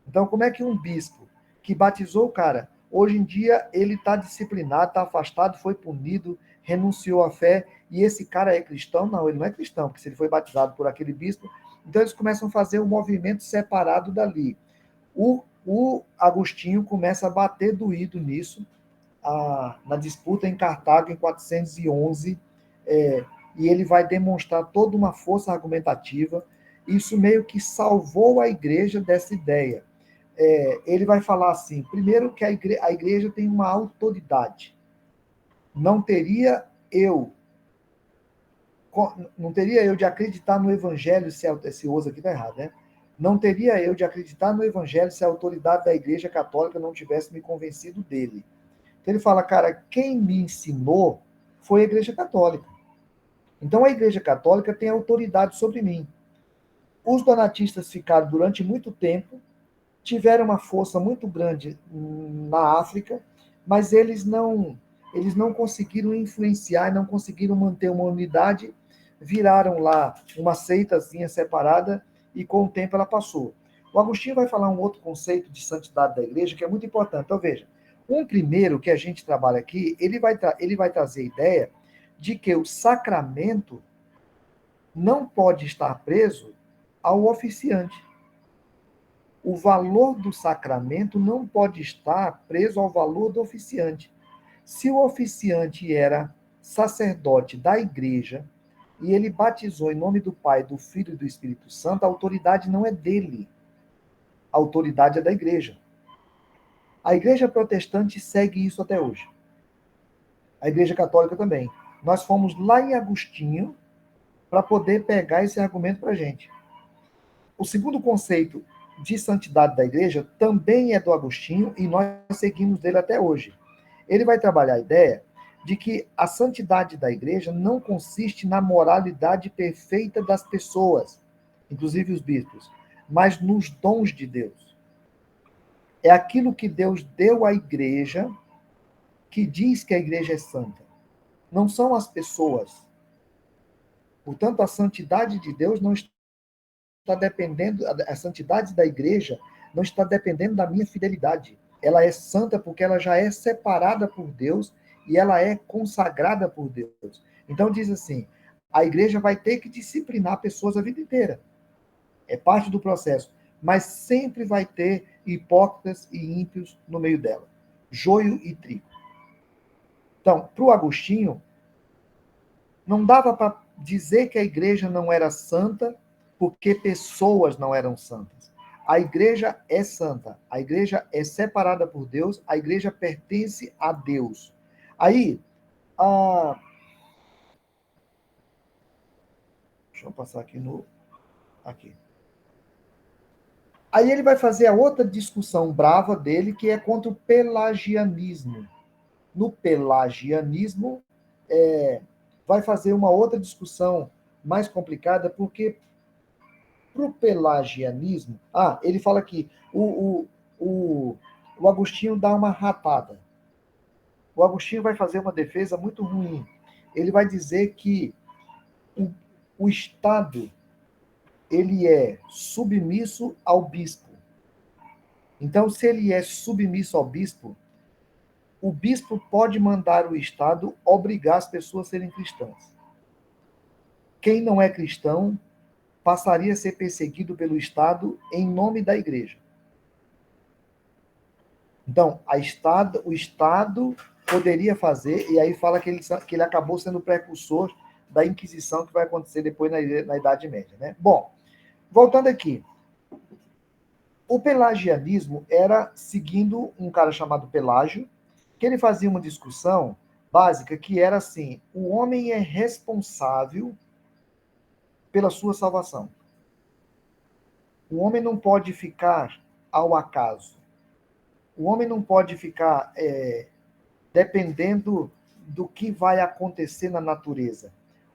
Então, como é que um bispo que batizou o cara, hoje em dia ele está disciplinado, está afastado, foi punido, renunciou à fé, e esse cara é cristão? Não, ele não é cristão, porque se ele foi batizado por aquele bispo, então eles começam a fazer um movimento separado dali. O Agostinho começa a bater doído nisso, na disputa em Cartago, em 411, e ele vai demonstrar toda uma força argumentativa. Isso meio que salvou a igreja dessa ideia. Ele vai falar assim, primeiro que a igreja tem uma autoridade. Não teria eu de acreditar no evangelho, se esse uso aqui está errado, né? Não teria eu de acreditar no evangelho se a autoridade da igreja católica não tivesse me convencido dele. Então ele fala, cara, quem me ensinou foi a igreja católica. Então a igreja católica tem autoridade sobre mim. Os donatistas ficaram durante muito tempo, tiveram uma força muito grande na África, mas eles não conseguiram influenciar, não conseguiram manter uma unidade, viraram lá uma seitazinha separada e com o tempo ela passou. O Agostinho vai falar um outro conceito de santidade da igreja que é muito importante. Então veja, um primeiro que a gente trabalha aqui, ele vai trazer a ideia de que o sacramento não pode estar preso ao oficiante. O valor do sacramento não pode estar preso ao valor do oficiante. Se o oficiante era sacerdote da igreja e ele batizou em nome do Pai, do Filho e do Espírito Santo, a autoridade não é dele. A autoridade é da igreja. A igreja protestante segue isso até hoje. A igreja católica também. Nós fomos lá em Agostinho para poder pegar esse argumento para a gente. O segundo conceito de santidade da igreja também é do Agostinho e nós seguimos dele até hoje. Ele vai trabalhar a ideia de que a santidade da igreja não consiste na moralidade perfeita das pessoas, inclusive os bispos, mas nos dons de Deus. É aquilo que Deus deu à igreja que diz que a igreja é santa. Não são as pessoas. Portanto, a santidade de Deus não está dependendo, a santidade da igreja não está dependendo da minha fidelidade. Ela é santa porque ela já é separada por Deus e ela é consagrada por Deus. Então diz assim, a igreja vai ter que disciplinar pessoas a vida inteira. É parte do processo. Mas sempre vai ter hipócritas e ímpios no meio dela. Joio e trigo. Então, para o Agostinho, não dava para dizer que a igreja não era santa porque pessoas não eram santas. A igreja é santa, a igreja é separada por Deus, a igreja pertence a Deus. Aí, Deixa eu passar aqui aqui. Aí ele vai fazer a outra discussão brava dele, que é contra o pelagianismo. No pelagianismo, vai fazer uma outra discussão mais complicada, porque para o pelagianismo... ele fala aqui, o Agostinho dá uma ratada. O Agostinho vai fazer uma defesa muito ruim. Ele vai dizer que o Estado ele é submisso ao bispo. Então, se ele é submisso ao bispo, o bispo pode mandar o Estado obrigar as pessoas a serem cristãs. Quem não é cristão passaria a ser perseguido pelo Estado em nome da igreja. Então, o Estado poderia fazer, e aí fala que ele acabou sendo precursor da Inquisição, que vai acontecer depois na Idade Média, né? Bom, voltando aqui. O pelagianismo era seguindo um cara chamado Pelágio, que ele fazia uma discussão básica que era assim: o homem é responsável pela sua salvação. O homem não pode ficar ao acaso. O homem não pode ficar dependendo do que vai acontecer na natureza.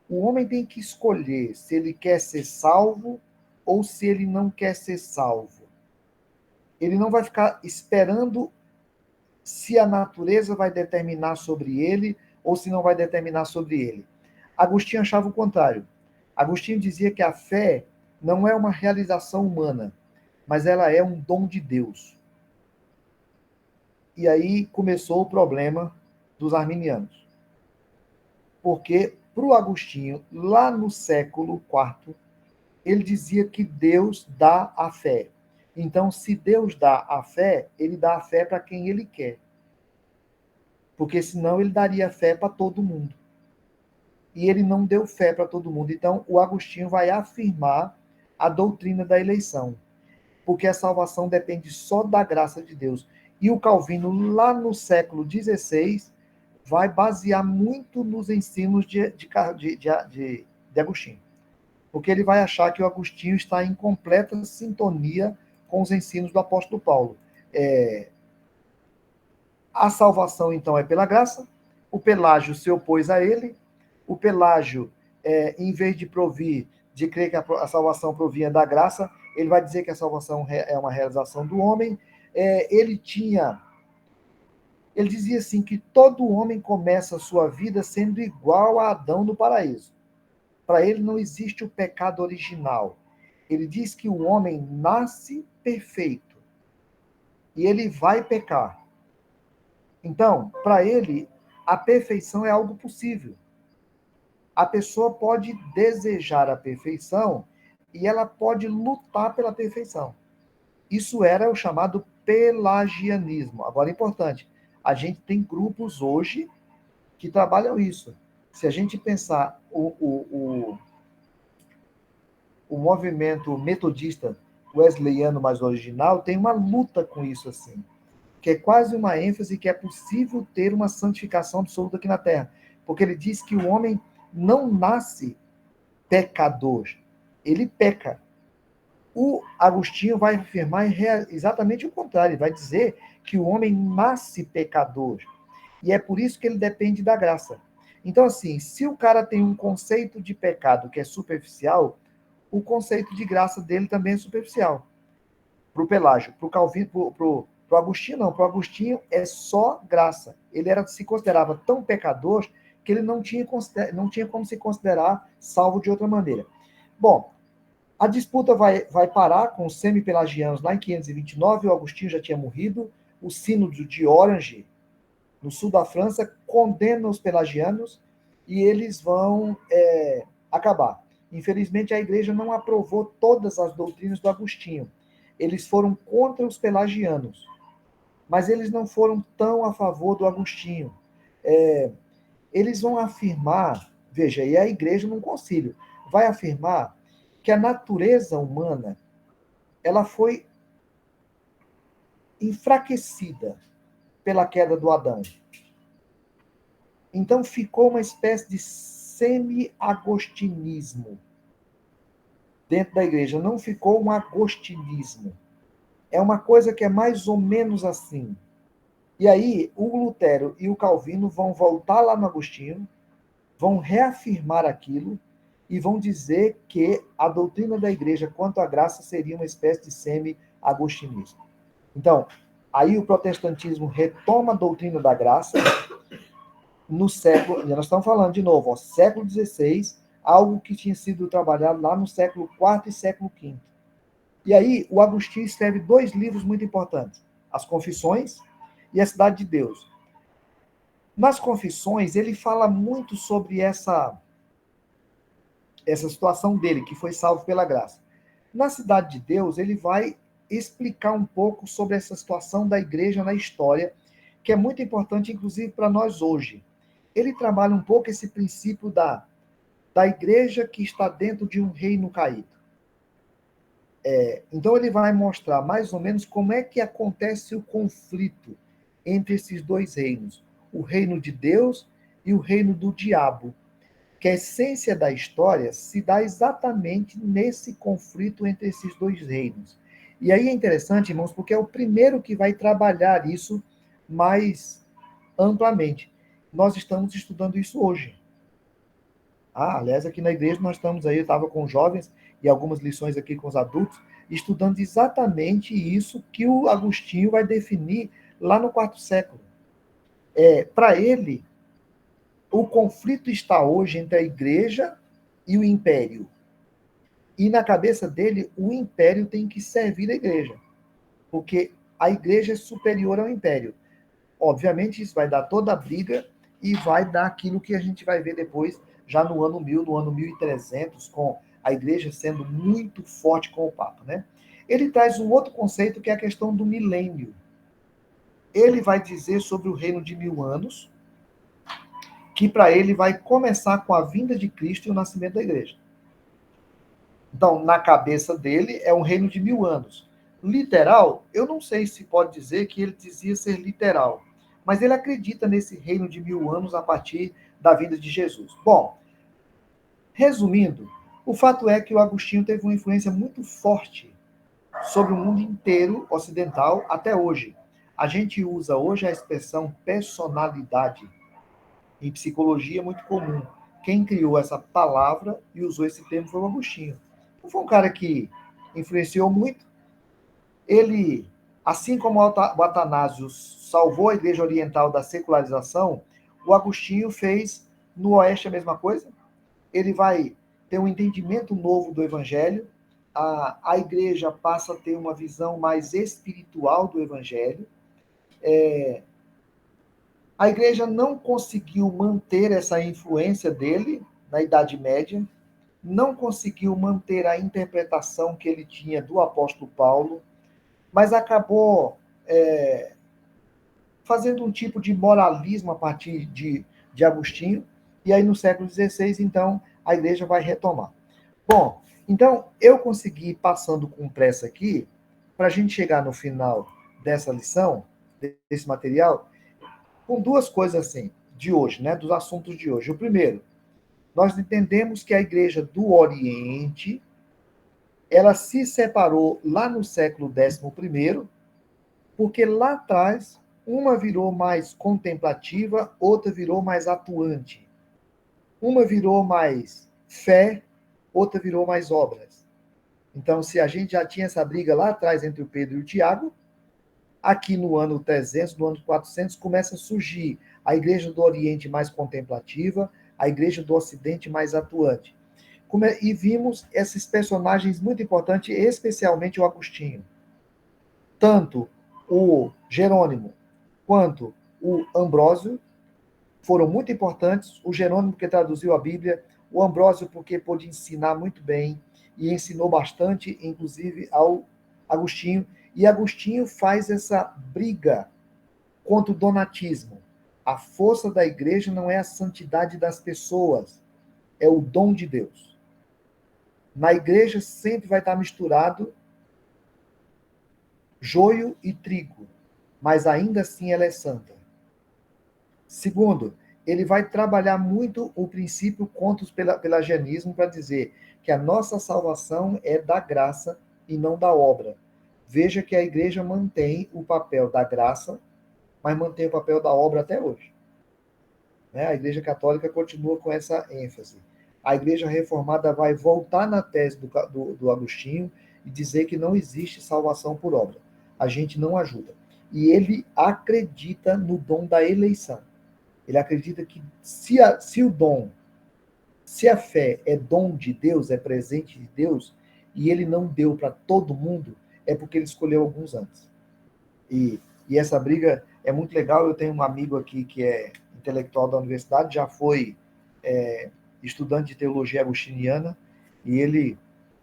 O homem tem que escolher se ele quer ser salvo ou se ele não quer ser salvo. Ele não vai ficar esperando se a natureza vai determinar sobre ele ou se não vai determinar sobre ele. Agostinho achava o contrário. Agostinho dizia que a fé não é uma realização humana, mas ela é um dom de Deus. E aí começou o problema dos arminianos. Porque, para o Agostinho, lá no século IV, ele dizia que Deus dá a fé. Então, se Deus dá a fé, ele dá a fé para quem ele quer. Porque senão ele daria fé para todo mundo. E ele não deu fé para todo mundo. Então, o Agostinho vai afirmar a doutrina da eleição. Porque a salvação depende só da graça de Deus. E o Calvino, lá no século XVI, vai basear muito nos ensinos de Agostinho. Porque ele vai achar que o Agostinho está em completa sintonia com os ensinos do apóstolo Paulo. A salvação, então, é pela graça. O Pelágio se opôs a ele. O Pelágio, em vez de crer que a salvação provinha da graça, ele vai dizer que a salvação é uma realização do homem. Ele dizia assim, que todo homem começa a sua vida sendo igual a Adão no paraíso. Para ele não existe o pecado original. Ele diz que o homem nasce perfeito e ele vai pecar. Então, para ele, a perfeição é algo possível. A pessoa pode desejar a perfeição e ela pode lutar pela perfeição. Isso era o chamado pelagianismo. Agora, importante, a gente tem grupos hoje que trabalham isso. Se a gente pensar o movimento metodista wesleyano mais original, tem uma luta com isso assim, que é quase uma ênfase que é possível ter uma santificação absoluta aqui na Terra. Porque ele diz que o homem não nasce pecador, ele peca. O Agostinho vai afirmar exatamente o contrário, ele vai dizer que o homem nasce pecador. E é por isso que ele depende da graça. Então, assim, se o cara tem um conceito de pecado que é superficial, o conceito de graça dele também é superficial. Para o Pelágio, para o Calvino, para o Agostinho, não. Para o Agostinho é só graça. Ele se considerava tão pecador que ele não tinha como se considerar salvo de outra maneira. Bom, a disputa vai parar com os semi-pelagianos lá em 529, o Agostinho já tinha morrido, o sínodo de Orange, no sul da França, condena os pelagianos e eles vão acabar. Infelizmente, a igreja não aprovou todas as doutrinas do Agostinho. Eles foram contra os pelagianos, mas eles não foram tão a favor do Agostinho. Eles vão afirmar, veja, e a igreja num concílio, vai afirmar que a natureza humana ela foi enfraquecida pela queda do Adão. Então ficou uma espécie de semi-agostinismo dentro da igreja. Não ficou um agostinismo. É uma coisa que é mais ou menos assim. E aí, o Lutero e o Calvino vão voltar lá no Agostinho, vão reafirmar aquilo e vão dizer que a doutrina da igreja quanto à graça seria uma espécie de semi-agostinismo. Então, aí o protestantismo retoma a doutrina da graça no século, nós estamos falando de novo, século XVI, algo que tinha sido trabalhado lá no século IV e século V. E aí o Agostinho escreve 2 livros muito importantes, As Confissões e A Cidade de Deus. Nas Confissões, ele fala muito sobre essa situação dele, que foi salvo pela graça. Na Cidade de Deus, ele vai explicar um pouco sobre essa situação da igreja na história, que é muito importante, inclusive, para nós hoje. Ele trabalha um pouco esse princípio da igreja que está dentro de um reino caído. Então, ele vai mostrar mais ou menos como é que acontece o conflito entre esses 2 reinos, o reino de Deus e o reino do diabo, que a essência da história se dá exatamente nesse conflito entre esses 2 reinos. E aí é interessante, irmãos, porque é o primeiro que vai trabalhar isso mais amplamente. Nós estamos estudando isso hoje. Aliás, aqui na igreja nós estamos aí, eu estava com os jovens e algumas lições aqui com os adultos, estudando exatamente isso que o Agostinho vai definir lá no 4º século. Para ele, o conflito está hoje entre a igreja e o império. E na cabeça dele, o império tem que servir a igreja, porque a igreja é superior ao império. Obviamente, isso vai dar toda a briga e vai dar aquilo que a gente vai ver depois, já no ano 1000, no ano 1300, com a igreja sendo muito forte com o Papa, né? Ele traz um outro conceito, que é a questão do milênio. Ele vai dizer sobre o reino de 1000 anos, que para ele vai começar com a vinda de Cristo e o nascimento da igreja. Então, na cabeça dele, é um reino de 1000 anos. Literal, eu não sei se pode dizer que ele dizia ser literal, mas ele acredita nesse reino de 1000 anos a partir da vinda de Jesus. Bom, resumindo, o fato é que o Agostinho teve uma influência muito forte sobre o mundo inteiro ocidental até hoje. A gente usa hoje a expressão personalidade. Em psicologia é muito comum. Quem criou essa palavra e usou esse termo foi o Agostinho. Não foi um cara que influenciou muito. Ele, assim como o Atanásio salvou a Igreja Oriental da secularização, o Agostinho fez no Oeste a mesma coisa. Ele vai ter um entendimento novo do Evangelho. A Igreja passa a ter uma visão mais espiritual do Evangelho. A Igreja não conseguiu manter essa influência dele na Idade Média, não conseguiu manter a interpretação que ele tinha do apóstolo Paulo, mas acabou fazendo um tipo de moralismo a partir de Agostinho, e aí no século XVI, então, a igreja vai retomar. Bom, então, eu consegui ir passando com pressa aqui, para a gente chegar no final dessa lição, desse material, com 2 coisas assim, de hoje, né, dos assuntos de hoje. O primeiro, nós entendemos que a igreja do Oriente, ela se separou lá no século XI, porque lá atrás, uma virou mais contemplativa, outra virou mais atuante. Uma virou mais fé, outra virou mais obras. Então, se a gente já tinha essa briga lá atrás entre o Pedro e o Tiago, aqui no ano 300, no ano 400, começa a surgir a igreja do Oriente mais contemplativa, a igreja do Ocidente mais atuante. E vimos esses personagens muito importantes, especialmente o Agostinho. Tanto o Jerônimo quanto o Ambrósio foram muito importantes. O Jerônimo, porque traduziu a Bíblia, o Ambrósio, porque pôde ensinar muito bem e ensinou bastante, inclusive, ao Agostinho. E Agostinho faz essa briga contra o donatismo. A força da igreja não é a santidade das pessoas, é o dom de Deus. Na igreja sempre vai estar misturado joio e trigo, mas ainda assim ela é santa. Segundo, ele vai trabalhar muito o princípio contos pelagianismo para dizer que a nossa salvação é da graça e não da obra. Veja que a igreja mantém o papel da graça, mas mantém o papel da obra até hoje. Né? A igreja católica continua com essa ênfase. A igreja reformada vai voltar na tese do Agostinho e dizer que não existe salvação por obra. A gente não ajuda. E ele acredita no dom da eleição. Ele acredita que se a fé é dom de Deus, é presente de Deus, e ele não deu para todo mundo, é porque ele escolheu alguns antes. E essa briga é muito legal. Eu tenho um amigo aqui que é intelectual da universidade, já foi estudante de teologia agostiniana, e ele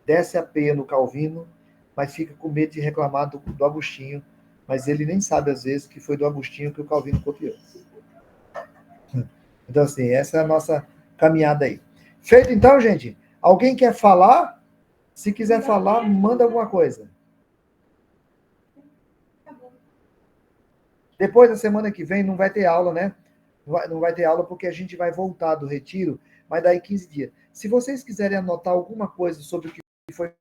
desce a peia no Calvino, mas fica com medo de reclamar do Agostinho, mas ele nem sabe, às vezes, que foi do Agostinho que o Calvino copiou. Então, assim, essa é a nossa caminhada aí. Feito, então, gente? Alguém quer falar? Se quiser falar, manda alguma coisa. Depois da semana que vem não vai ter aula, né? Não vai ter aula porque a gente vai voltar do retiro, mas daí 15 dias. Se vocês quiserem anotar alguma coisa sobre o que foi